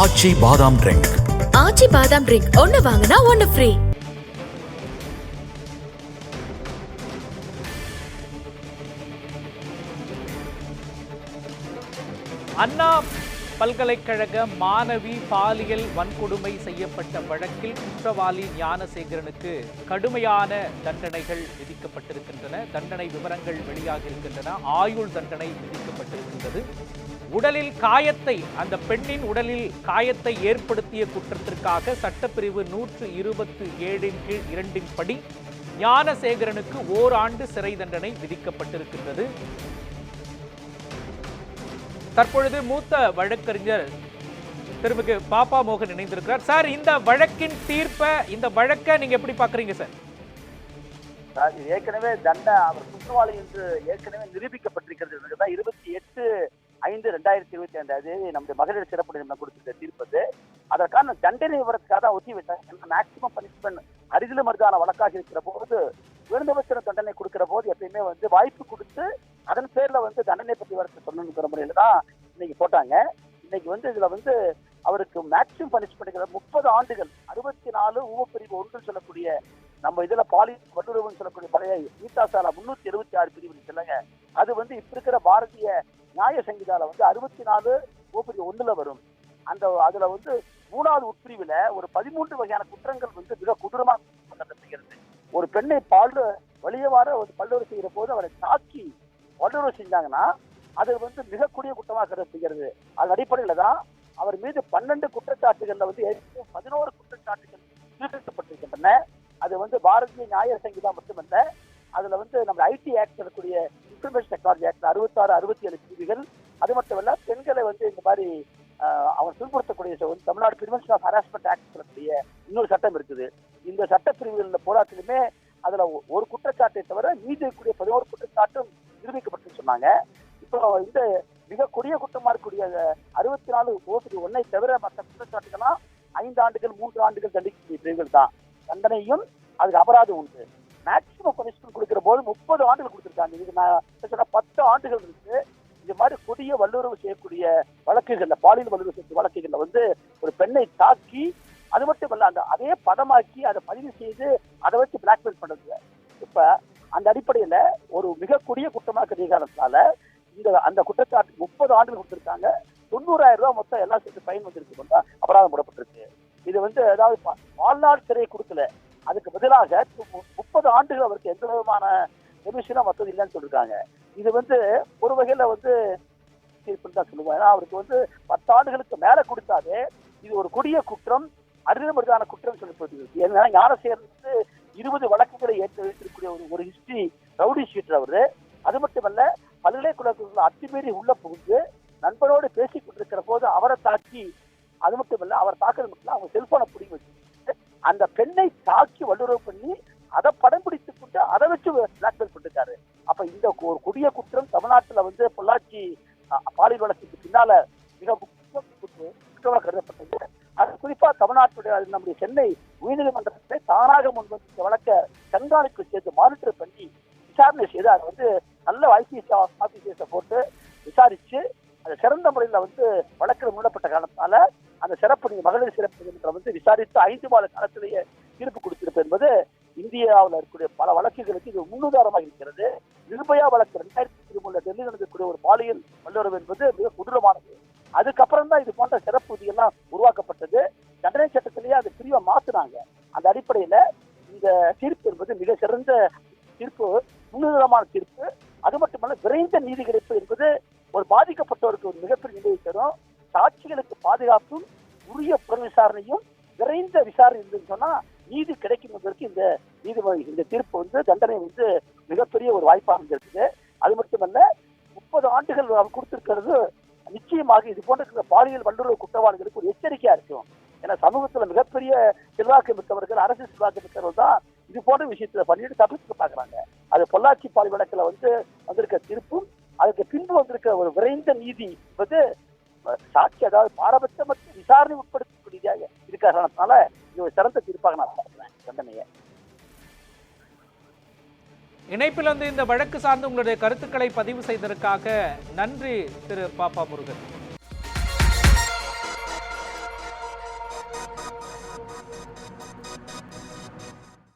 ஆச்சி பாதாம் ட்ரிங்க். ஆச்சி பாதாம் ட்ரிங்க் ஒன்னு வாங்கினா ஒன்னு ஃப்ரீ. அண்ணா பல்கலைக்கழக மாணவி பாலியல் வன்கொடுமை செய்யப்பட்ட வழக்கில் குற்றவாளி ஞானசேகரனுக்கு கடுமையான தண்டனைகள் விதிக்கப்பட்டிருக்கின்றன. தண்டனை விவரங்கள் வெளியாகியிருக்கின்றன. ஆயுள் தண்டனை விதிக்கப்பட்டிருக்கின்றது. உடலில் காயத்தை, அந்த பெண்ணின் உடலில் காயத்தை ஏற்படுத்திய குற்றத்திற்காக சட்டப்பிரிவு 127 கீழ் 2 படி ஞானசேகரனுக்கு ஓராண்டு சிறை தண்டனை விதிக்கப்பட்டிருக்கின்றது. தற்பொழுது மூத்த வழக்கறிஞர் திருமிகு பாப்பா மோகன் இணைந்திருக்கிறார். சார், இந்த வழக்கின் தீர்ப்பை, இந்த வழக்கை நீங்க எப்படி பாக்குறீங்க சார்? ஏற்கனவே அவர் குற்றவாளி என்று ஏற்கனவே நிரூபிக்கப்பட்டிருக்கிறது. 28/5/2022 நம்முடைய மகளிர் சிறப்பு நீதிமன்றம் கொடுத்திருக்க தீர்ப்பது. அதற்கான தண்டனை விவரத்துக்காக தான் ஒத்தி விட்டாங்க. மேக்சிமம் பனிஷ்மெண்ட் அரிதிலும் அரிதான வழக்காக இருக்கிற போது குறைந்தபட்ச தண்டனை கொடுக்கிற போது எப்பயுமே வாய்ப்பு கொடுத்து அதன் பேர்ல தண்டனை பற்றி வரத்தை சொல்லணுங்கிற முறையில தான் இன்னைக்கு போட்டாங்க. இன்னைக்கு இதுல அவருக்கு மேக்சிமம் பனிஷ்மெண்ட் 30 ஆண்டுகள் 64 ஊவப்பிரிவு 1 சொல்லக்கூடிய நம்ம இதுல பாலியல் வல்லுறவுன்னு சொல்லக்கூடிய பழைய ஈட்டாசாலா 376 பிரிவு சொல்லுங்க. அது இப்ப இருக்கிற பாரதிய நியாய சங்கீதால 64 ஊவப்பிரிவு 1 வரும். அதுல 3வது உட்பிரிவுல ஒரு 13 வகையான குற்றங்கள் மிக கொடூரமாக செய்கிறது. ஒரு பெண்ணை வலியவார பல்லுறவு செய்கிற போது அவரை தாக்கி வல்லுறவு செஞ்சாங்கன்னா அது மிக கூடிய குற்றமாக கருதப்படுகிறது. அதன் அடிப்படையில தான் அவர் மீது 12 குற்றச்சாட்டுகள்ல 11 குற்றச்சாட்டுகள் நிரூபிக்கப்பட்டிருக்கின்றன. அது பாரதிய நியாய சங்கீதா மட்டுமல்ல, அதுல நம்ம ஐடி ஆக்ட் இருக்கக்கூடிய இன்ஃபர்மேஷன் டெக்னாலஜி ஆக்ட் 66, 67 பிரிவுகள். அது மட்டுமல்ல, பெண்களை இந்த மாதிரி அவர் துன்புறுத்தக்கூடிய Tamil Nadu prevention of harassment act சொல்லக்கூடிய இன்னொரு சட்டம் இருக்குது. இந்த சட்டப்பிரிவுகளில் போராட்டத்திலுமே அதுல ஒரு குற்றச்சாட்டை தவிர மீது இருக்கக்கூடிய 11 குற்றச்சாட்டும் நிரூபிக்கப்பட்டு சொன்னாங்க. இப்போ இந்த மிக கொடிய குற்றமா இருக்கக்கூடிய 64 ஓபிடி 1 தவிர மற்ற குற்றச்சாட்டுகள்லாம் 5 ஆண்டுகள் 3 ஆண்டுகள் தண்டிக்கக்கூடிய பிரிவுகள் தான். தண்டனையும் அதுக்கு அபராதம் உண்டு. மேக்சிமம் பனிஷ்மெண்ட் கொடுக்கிற போது 30 ஆண்டுகள் கொடுத்துருக்காங்க. இது நான் சொன்ன 10 ஆண்டுகள் இருக்கு. இது மாதிரி கொடிய வல்லுறவு செய்யக்கூடிய வழக்குகள்ல, பாலியல் வல்லுறவு செய்யக்கூடிய வழக்குகள்ல ஒரு பெண்ணை தாக்கி, அது மட்டுமல்ல அதே படமாக்கி அதை பதிவு செய்து அதை வச்சு பிளாக்மெயில் பண்றது. இப்ப அந்த அடிப்படையில ஒரு மிக கொடிய குற்றமாக காரணத்தால அந்த குற்றச்சாட்டு 30 ஆண்டுகள் கொடுத்திருக்காங்க. 90,000 ரூபாய் மொத்தம் எல்லாம் சேர்த்து ஃபைன் வந்திருக்கு கொண்டா அபராதம் போடப்பட்டிருக்கு. இது அதாவது வாழ்நாள் சிறை கொடுக்கல, அதுக்கு பதிலாக 30 ஆண்டுகள் அவருக்கு எந்த விதமான பெர்மிஷனும் மற்றது இல்லைன்னு சொல்லிருக்காங்க. இது ஒரு வகையில தான் சொல்லுவாங்க. ஏன்னா அவருக்கு 10 ஆண்டுகளுக்கு மேல கொடுத்தாலே இது ஒரு கொடிய குற்றம், அரிதமரிதான குற்றம் சொல்லப்படுகிறது. ஏன்னா ஞானசேகரன் 20 வழக்குகளை ஏற்று வைத்திருக்கக்கூடிய ஒரு ஹிஸ்டரி ரவுடி ஷீட்டர் அவரு. அது மட்டுமல்ல, பல்கலைக்கழகத்தில் அத்துமீறி உள்ள புகுந்து நண்பரோடு பேசிக் கொண்டிருக்கிற போது அவரை தாக்கி, அது மட்டுமல்ல அவர் தாக்குறது மட்டும் அவங்க செல்போனை பிடிங்கி வச்சு அந்த பெண்ணை தாக்கி வல்லுறவு பண்ணி அதை படம் பிடித்துக் கொண்டு அதை வச்சு பிளாக்மெயில் பண்ணிருக்காரு. அப்ப இந்த ஒரு கொடிய குற்றம் தமிழ்நாட்டுல பொள்ளாச்சி பாலியல் வழக்குக்கு பின்னால மிக முக்கிய குற்றமாக கருதப்பட்டது. அது குறிப்பா தமிழ்நாட்டுடைய நம்முடைய சென்னை உயர்நீதிமன்றத்தை தானாக முன்வந்து இந்த வழக்கை கண்காணிப்பு செய்து மானிட்டர் பண்ணி விசாரணை செய்து அதை நல்ல ஐபிஎஸ் ஆபீசர்ஸை போட்டு விசாரிச்சு அது சிறந்த முறையில் வழக்கில் மூடப்பட்ட காரணத்தால அந்த மகளிர் சிறப்பு நீதிமன்றம் விசாரித்து 5 மாத காலத்திலேயே தீர்ப்பு கொடுத்திருப்பது என்பது இந்தியாவில் இருக்கக்கூடிய பல வழக்குகளுக்கு இது முன்னுதாரணமாக இருக்கிறது. நிர்பயா வழக்கு 2013 டெல்லியில் நடக்கக்கூடிய ஒரு பாலியல் வல்லுறவு என்பது மிக கொடூரமானது. அதுக்கப்புறம் தான் இது போன்ற சிறப்பு விதிகள்லாம் உருவாக்கப்பட்டது. தண்டனை சட்டத்திலேயே அது பிரிவை மாத்தினாங்க. அந்த அடிப்படையில இந்த தீர்ப்பு என்பது மிக சிறந்த தீர்ப்பு, முன்னுதாரணமான தீர்ப்பு. அது மட்டுமல்ல, விரைந்த நீதி கிடைப்பு என்பது ஒரு பாதிக்கப்பட்டவருக்கு ஒரு மிகப்பெரிய நிலையை தரும். சாட்சிகளுக்கு பாதுகாப்பும் உரிய புலன் விசாரணையும் விரைந்த விசாரணை இருந்துன்னு சொன்னா நீதி கிடைக்கும் என்பதற்கு இந்த தீர்ப்பு தண்டனை மிகப்பெரிய ஒரு வாய்ப்பாக இருக்குது. அது மட்டுமல்ல, 30 ஆண்டுகள் கொடுத்திருக்கிறது நிச்சயமாக இது போன்ற பாலியல் வல்லுறவு குற்றவாளிகளுக்கு ஒரு எச்சரிக்கையா இருக்கும். ஏன்னா சமூகத்துல மிகப்பெரிய செல்வாக்கு மிக்கவர்கள், அரசு செல்வாக்கு மிக்கவர்கள் தான் இது போன்ற விஷயத்துல பண்ணிட்டு தப்பிச்சுக்க பாக்குறாங்க. அது பொள்ளாச்சி பாலியல் வழக்குல வந்திருக்க தீர்ப்பும் அதுக்கு பின்பு வந்திருக்க ஒரு விரைந்த நீதி என்பது சாட்சி, அதாவது பாரபட்சமற்ற விசாரணை உட்படுத்தக்கூடியதாக இருக்க காரணத்தினால இது ஒரு சிறந்த தீர்ப்பாக நான் பார்க்கிறேன் தண்டனையை. இணைப்பில் இந்த வழக்கு சார்ந்து உங்களுடைய கருத்துக்களை பதிவு செய்ததற்காக நன்றி திரு பாப்பா முருகன்.